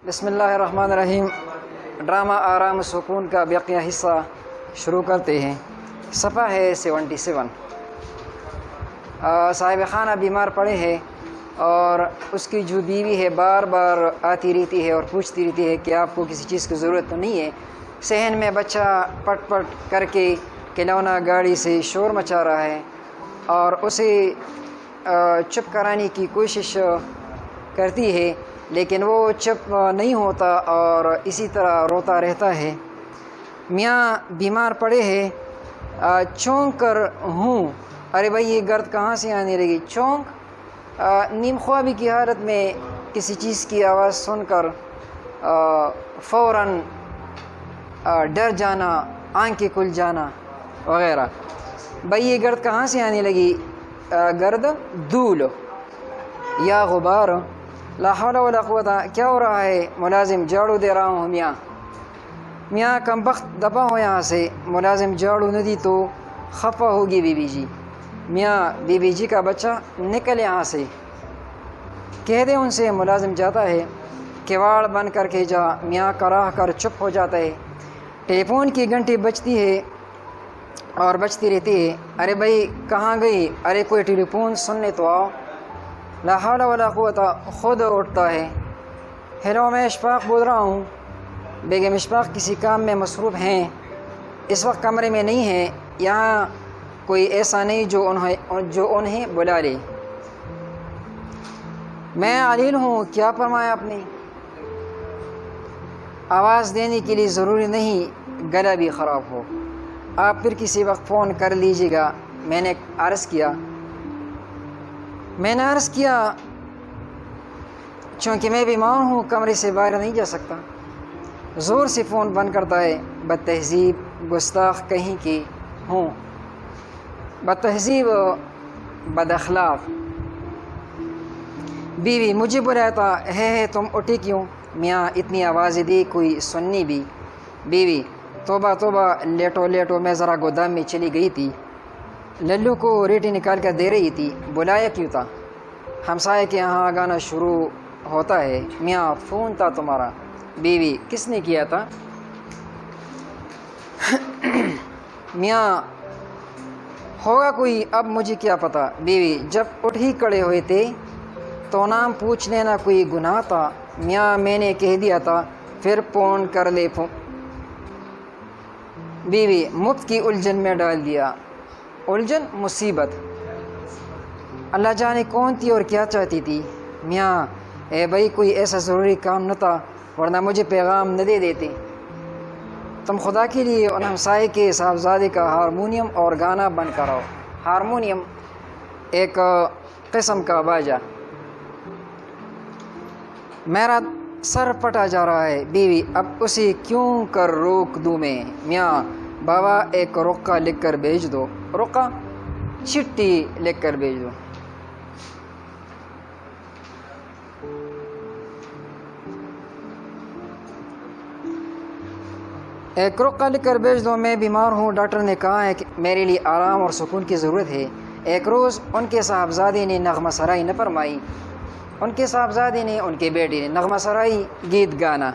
بسم اللہ الرحمن الرحیم۔ ڈرامہ آرام سکون کا بقیہ حصہ شروع کرتے ہیں۔ صفحہ ہے 77۔ صاحب خانہ بیمار پڑے ہیں اور اس کی جو بیوی ہے بار بار آتی رہتی ہے اور پوچھتی رہتی ہے کہ آپ کو کسی چیز کی ضرورت تو نہیں ہے۔ صحن میں بچہ پٹ پٹ کر کے کھلونا گاڑی سے شور مچا رہا ہے اور اسے چپ کرانے کی کوشش کرتی ہے، لیکن وہ چپ نہیں ہوتا اور اسی طرح روتا رہتا ہے۔ میاں بیمار پڑے ہیں، چونک کر ہوں، ارے بھائی یہ گرد کہاں سے آنے لگی؟ چونک نیم خوابی کی حالت میں کسی چیز کی آواز سن کر فوراً ڈر جانا، آنکھیں کھل جانا وغیرہ۔ بھائی یہ گرد کہاں سے آنے لگی؟ گرد دھول یا غبار؟ لا حول ولا قوت، کیا ہو رہا ہے؟ ملازم جھاڑو دے رہا ہوں میاں۔ میاں کم بخت دبا ہو یہاں سے، ملازم جھاڑو نہ دی تو خفا ہوگی بی بی جی۔ میاں بی بی جی کا بچہ نکل یہاں سے، کہہ دے ان سے۔ ملازم جاتا ہے، کواڑ بند کر کے جا۔ میاں کراہ کر چپ ہو جاتا ہے۔ ٹیلی فون کی گھنٹی بجتی ہے اور بجتی رہتی ہے۔ ارے بھائی کہاں گئی؟ ارے کوئی ٹیلی فون سننے تو آؤ۔ لا حول ولا قوت، خود اٹھتا ہے۔ ہیلو، میں اشفاق بول رہا ہوں۔ بیگم اشفاق کسی کام میں مصروف ہیں، اس وقت کمرے میں نہیں ہیں۔ یہاں کوئی ایسا نہیں جو انہیں بلا لے۔ میں علیل ہوں، کیا فرمایا آپ نے؟ آواز دینے کے لیے ضروری نہیں گلا بھی خراب ہو، آپ پھر کسی وقت فون کر لیجیے گا۔ میں نے عرض کیا چونکہ میں بیمار ہوں، کمرے سے باہر نہیں جا سکتا۔ زور سے فون بند کرتا ہے۔ بد تہذیب، گستاخ کہیں کی ہوں، بد تہذیب، بد اخلاق۔ بیوی مجھے بلایا تھا، ہے تم اٹھی کیوں؟ میاں اتنی آوازیں دی کوئی سننی بھی۔ بیوی توبہ توبہ، لیٹو لیٹو، میں ذرا گودام میں چلی گئی تھی، للو کو ریٹی نکال کر دے رہی تھی۔ بلایا کیوں تھا؟ ہمسائے کے یہاں گانا شروع ہوتا ہے۔ میاں فون تھا تمہارا؟ بیوی کس نے کیا تھا؟ میاں ہوگا کوئی، اب مجھے کیا پتہ۔ بیوی جب اٹھ ہی کھڑے ہوئے تھے تو نام پوچھ لینا کوئی گناہ تھا؟ میاں میں نے کہہ دیا تھا، پھر فون کر لے۔ بیوی مفت کی الجھن میں ڈال دیا۔ الجھن؟ مصیبت، اللہ جانے کون تھی اور کیا چاہتی تھی۔ میاں اے بھائی کوئی ایسا ضروری کام نہ تھا، ورنہ مجھے پیغام نہ دے دیتے۔ تم خدا کے لیے ان ہمسائے کے صاحبزادے کا ہارمونیم اور گانا بند کراؤ۔ ہارمونیم ایک قسم کا باجا۔ میرا سر پھٹا جا رہا ہے۔ بیوی اب اسے کیوں کر روک دوں میں؟ میاں بابا ایک رقعہ لکھ کر بھیج دو۔ رقعہ؟ چٹھی لکھ کر بھیج دو۔ ایک رقعہ لکھ کر بھیج دو، میں بیمار ہوں، ڈاکٹر نے کہا ہے کہ میرے لیے آرام اور سکون کی ضرورت ہے۔ ایک روز ان کے صاحبزادے نے نغمہ سرائی نہ فرمائی، ان کے صاحبزادے نے، ان کے بیٹے نے نغمہ سرائی گیت گانا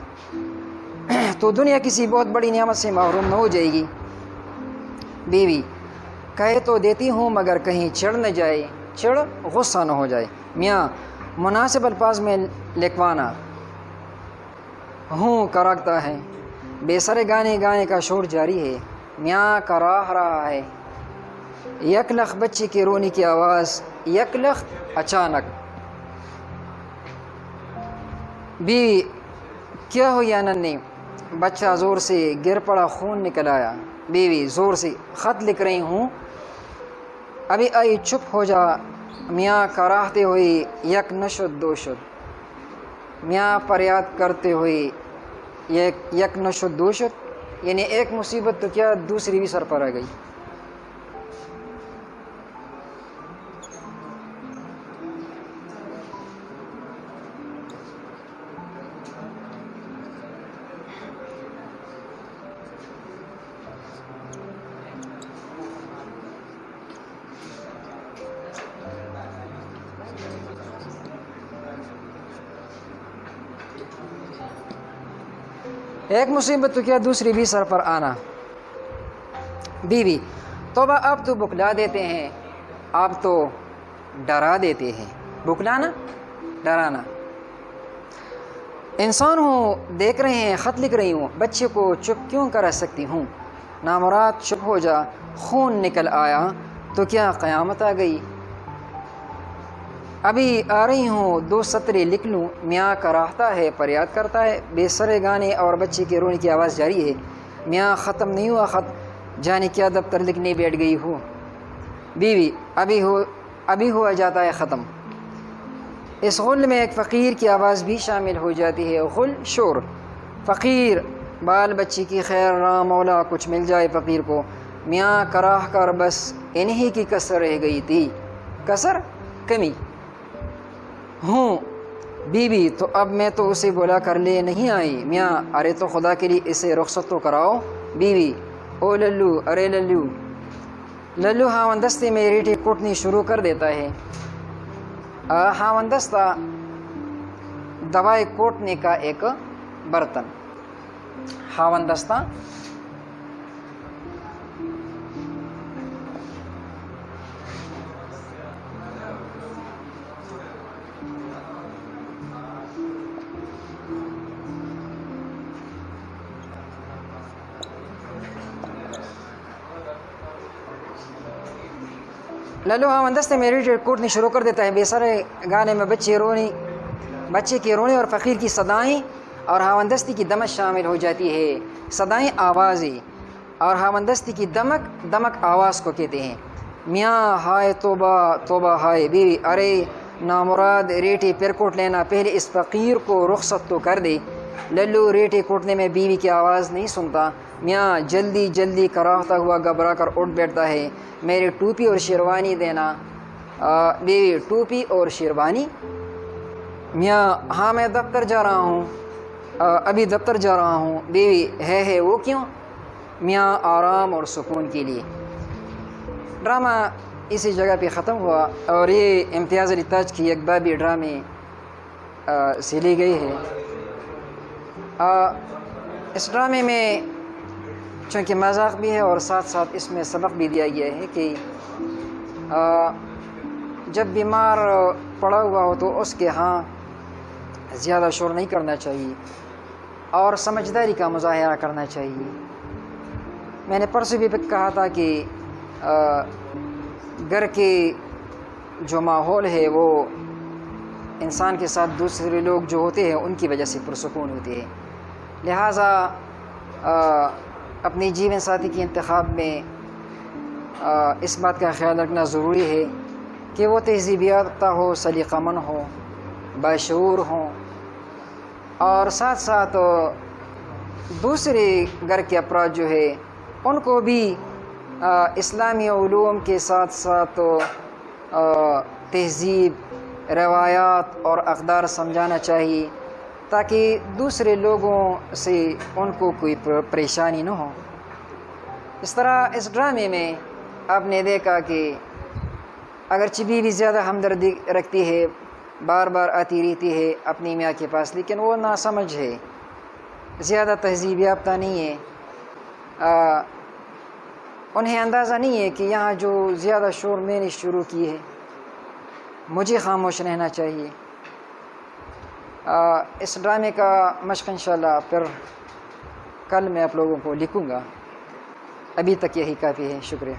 تو دنیا کسی بہت بڑی نعمت سے محروم نہ ہو جائے گی۔ بیوی کہہ تو دیتی ہوں مگر کہیں چڑھ نہ جائے، چڑھ غصہ نہ ہو جائے۔ میاں مناسب الفاظ میں لکھوانا ہوں کراگتا ہے۔ بے سرے گانے کا شور جاری ہے۔ میاں کراہ رہا ہے۔ یک لخ بچے کے رونے کی آواز، یک لخ اچانک۔ بیوی کیا ہو یا ننھی؟ بچہ زور سے گر پڑا، خون نکل آیا۔ بیوی زور سے خط لکھ رہی ہوں، ابھی آئی، چپ ہو جا۔ میاں کراہتے ہوئے یک نشد دو شد۔ میاں فریاد کرتے ہوئے یک نشد دو شد، یعنی ایک مصیبت تو کیا دوسری بھی سر پر آ گئی۔ ایک مصیبت تو کیا دوسری بھی سر پر آنا. بیوی توبہ آپ تو بکلا دیتے ہیں، آپ تو ڈرا دیتے ہیں. بکلانا، ڈرانا. انسان ہوں، دیکھ رہے ہیں خط لکھ رہی ہوں، بچے کو چپ کیوں کرا سکتی ہوں. نامراد چپ ہو جا، خون نکل آیا تو کیا قیامت آ گئی. ابھی آ رہی ہوں 2 سطریں لکھ لوں، میاں کراہتا ہے فریاد کرتا ہے. بے سرے گانے اور بچے کے رونے کی آواز جاری ہے. میاں ختم نہیں ہوا خط، جانے کیا دفتر لکھنے بیٹھ گئی ہو. بیوی ابھی ہوا جاتا ہے ختم. اس غل میں ایک فقیر کی آواز بھی شامل ہو جاتی ہے. غل شور. فقیر بال بچی کی خیر راہ مولا کچھ مل جائے فقیر کو. میاں کراہ کر بس انہی کی کسر رہ گئی تھی. کسر کمی ہوں. بیوی تو اب میں تو اسے بلا کر لے نہیں آئی. میاں ارے تو خدا کے لیے اسے رخصت تو کراؤ. بیوی او للو، ارے للو. للو ہاوندستے میں ریٹیں کوٹنی شروع کر دیتا ہے. ہاوندستہ دوائے کوٹنے کا ایک برتن. ہاوندستہ للو ہاوندستے میں ریٹیں کوٹنی شروع کر دیتا ہے. بے سرے گانے میں بچے کے رونے اور فقیر کی صدائیں اور ہاوندستی کی دمک شامل ہو جاتی ہے. صدائیں آوازیں اور ہاوندستی کی دمک آواز کو کہتے ہیں. میاں ہائے توبہ توبہ ہائے. بیوی ارے نامراد ریٹیں پھر کوٹ لینا، پہلے اس فقیر کو رخصت تو کر دے. للو ریٹیں کوٹنے میں بیوی کی آواز نہیں سنتا. میاں جلدی جلدی کراہتا ہوا گھبرا کر اٹھ بیٹھتا ہے. میری ٹوپی اور شیروانی دینا. بیوی ٹوپی اور شیروانی. میاں ہاں میں دفتر جا رہا ہوں، ابھی دفتر جا رہا ہوں. بیوی ہے وہ کیوں. میاں آرام اور سکون کے لیے. ڈرامہ اسی جگہ پہ ختم ہوا اور یہ امتیاز علی تاج کی ایک بابی ڈرامے سے لی گئی ہے. اس ڈرامے میں چونکہ مذاق بھی ہے اور ساتھ ساتھ اس میں سبق بھی دیا گیا ہے کہ جب بیمار پڑا ہوا ہو تو اس کے ہاں زیادہ شور نہیں کرنا چاہیے اور سمجھداری کا مظاہرہ کرنا چاہیے. میں نے پرسوں بھی کہا تھا کہ گھر کے جو ماحول ہے وہ انسان کے ساتھ دوسرے لوگ جو ہوتے ہیں ان کی وجہ سے پرسکون ہوتے ہیں. لہٰذا اپنی جیون ساتھی کے انتخاب میں اس بات کا خیال رکھنا ضروری ہے کہ وہ تہذیب یافتہ ہو، سلیقہ مند ہو، باشعور ہوں اور ساتھ ساتھ دوسرے گھر کے افراد جو ہے ان کو بھی اسلامی علوم کے ساتھ ساتھ تہذیب، روایات اور اقدار سمجھانا چاہیے تاکہ دوسرے لوگوں سے ان کو کوئی پریشانی نہ ہو. اس طرح اس ڈرامے میں آپ نے دیکھا کہ اگرچہ بیوی زیادہ ہمدردی رکھتی ہے، بار بار آتی رہتی ہے اپنی میاں کے پاس، لیکن وہ ناسمجھ ہے، زیادہ تہذیب یافتہ نہیں ہے. انہیں اندازہ نہیں ہے کہ یہاں جو زیادہ شور میں نے شروع کی ہے، مجھے خاموش رہنا چاہیے. اس ڈرامے کا مشق انشاءاللہ پھر کل میں آپ لوگوں کو لکھوں گا. ابھی تک یہی کافی ہے. شکریہ.